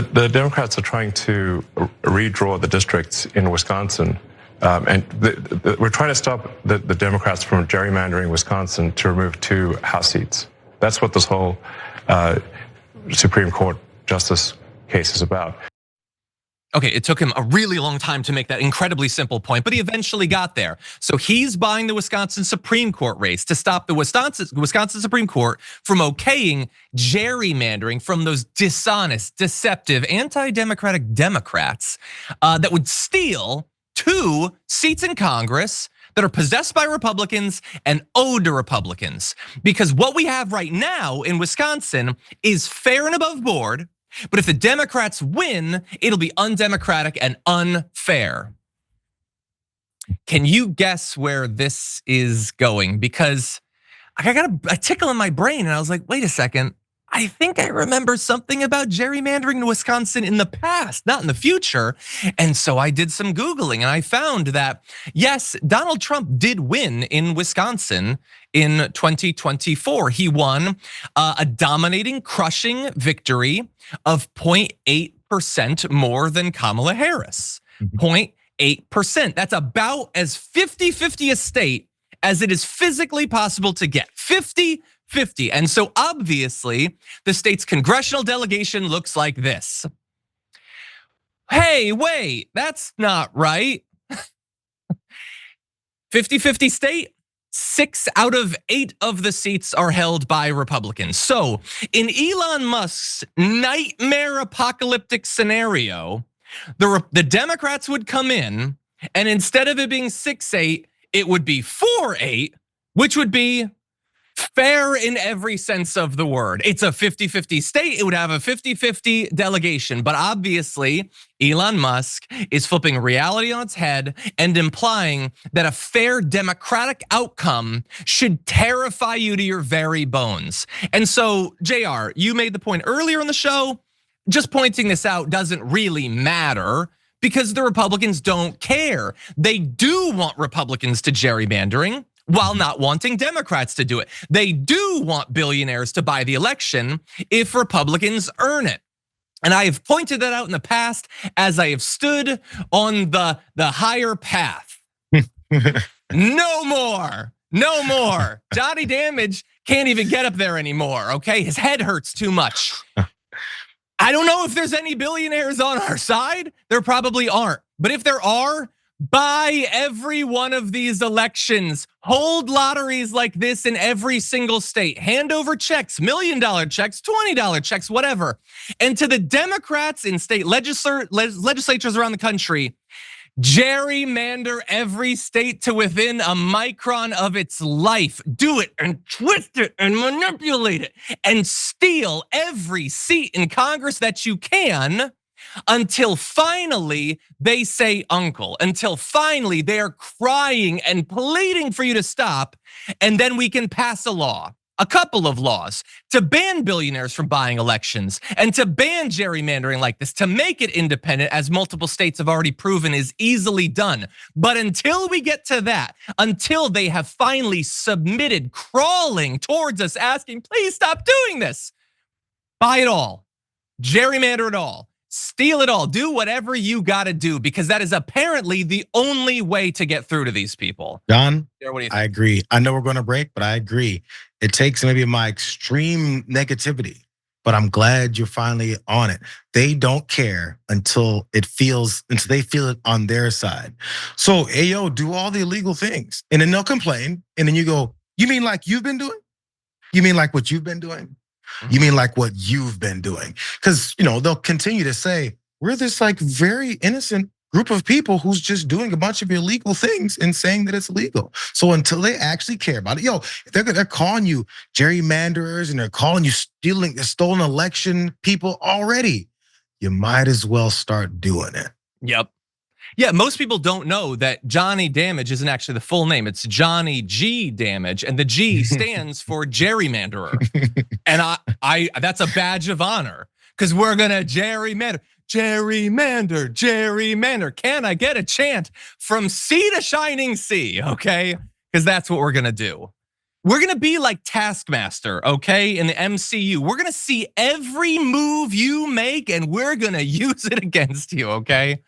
the Democrats are trying to redraw the districts in Wisconsin. And we're trying to stop the Democrats from gerrymandering Wisconsin to remove 2 House seats. That's what this whole Supreme Court justice case is about. Okay, it took him a really long time to make that incredibly simple point, but he eventually got there. So he's buying the Wisconsin Supreme Court race to stop the Wisconsin Supreme Court from okaying gerrymandering from those dishonest, deceptive, anti-democratic Democrats that would steal 2 seats in Congress that are possessed by Republicans and owed to Republicans. Because what we have right now in Wisconsin is fair and above board. But if the Democrats win, it'll be undemocratic and unfair. Can you guess where this is going? Because I got a tickle in my brain and I was like, wait a second. I think I remember something about gerrymandering in Wisconsin in the past, not in the future. And so I did some Googling and I found that, yes, Donald Trump did win in Wisconsin in 2024. He won a dominating, crushing victory of 0.8% more than Kamala Harris. 0.8%. That's about as 50-50 a state as it is physically possible to get. 50-50. And so obviously the state's congressional delegation looks like this. Hey, wait, that's not right. 50-50 state, 6 out of 8 of the seats are held by Republicans. So in Elon Musk's nightmare apocalyptic scenario, the Democrats would come in and instead of it being 6-8, it would be 4-8, which would be fair in every sense of the word. It's a 50-50 state, it would have a 50-50 delegation. But obviously, Elon Musk is flipping reality on its head and implying that a fair democratic outcome should terrify you to your very bones. And so, JR, you made the point earlier in the show, just pointing this out doesn't really matter because the Republicans don't care. They do want Republicans to gerrymandering, while not wanting Democrats to do it. They do want billionaires to buy the election if Republicans earn it. And I have pointed that out in the past as I have stood on the higher path. No more, no more. Johnny Damage can't even get up there anymore, okay? His head hurts too much. I don't know if there's any billionaires on our side. There probably aren't. But if there are, buy every one of these elections. Hold lotteries like this in every single state. Hand over checks, $1 million checks, $20 checks, whatever. And to the Democrats in state legislatures around the country, gerrymander every state to within a micron of its life. Do it and twist it and manipulate it and steal every seat in Congress that you can, until finally they say uncle, until finally they are crying and pleading for you to stop. And then we can pass a law, a couple of laws to ban billionaires from buying elections and to ban gerrymandering like this, to make it independent, as multiple states have already proven is easily done. But until we get to that, until they have finally submitted, crawling towards us, asking, please stop doing this, buy it all, gerrymander it all. Steal it all, do whatever you gotta do, because that is apparently the only way to get through to these people. John, what do you think? I agree. I know we're gonna break, but I agree. It takes maybe my extreme negativity, but I'm glad you're finally on it. They don't care until they feel it on their side. So, ayo, do all the illegal things. And then they'll complain. And then you go, you mean like you've been doing? You mean like what you've been doing? You mean like what you've been doing? Because they'll continue to say, we're this like very innocent group of people who's just doing a bunch of illegal things and saying that it's legal. So until they actually care about it, they're calling you gerrymanderers and they're calling you stolen election people already. You might as well start doing it. Yep. Yeah, most people don't know that Johnny Damage isn't actually the full name. It's Johnny G Damage, and the G stands for gerrymanderer. And I that's a badge of honor, because we're gonna gerrymander. Can I get a chant from sea to shining sea? Okay, because that's what we're gonna do. We're gonna be like Taskmaster, okay, in the MCU. We're gonna see every move you make and we're gonna use it against you, okay?